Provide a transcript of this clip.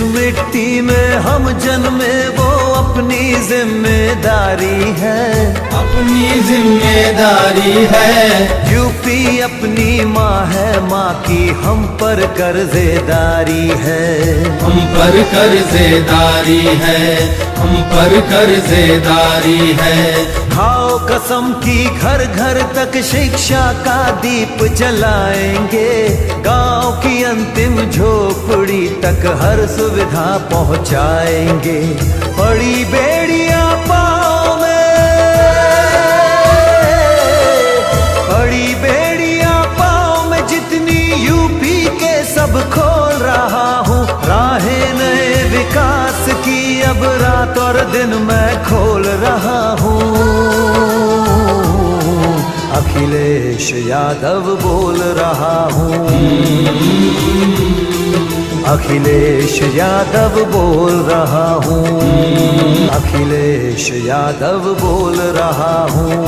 मिट्टी में हम जन्मे वो अपनी जिम्मेदारी है, अपनी जिम्मेदारी है। यूपी अपनी माँ है, माँ की हम पर कर्जेदारी है, हम पर कर्जेदारी है, हम पर कर्जेदारी है। खाओ कसम की घर घर तक शिक्षा का दीप जलाएंगे, गांव की अंतिम झोपड़ी तक हर सुविधा पहुंचाएंगे। बड़ी बेड़ियां पाँव में, बड़ी बेड़ियां पाँव में जितनी यूपी के सब खोल रहा हूँ। राहें नए विकास की अब रात और दिन मैं खोल रहा हूँ। अखिलेश यादव बोल रहा हूँ, अखिलेश यादव बोल रहा हूँ, अखिलेश यादव बोल रहा हूँ।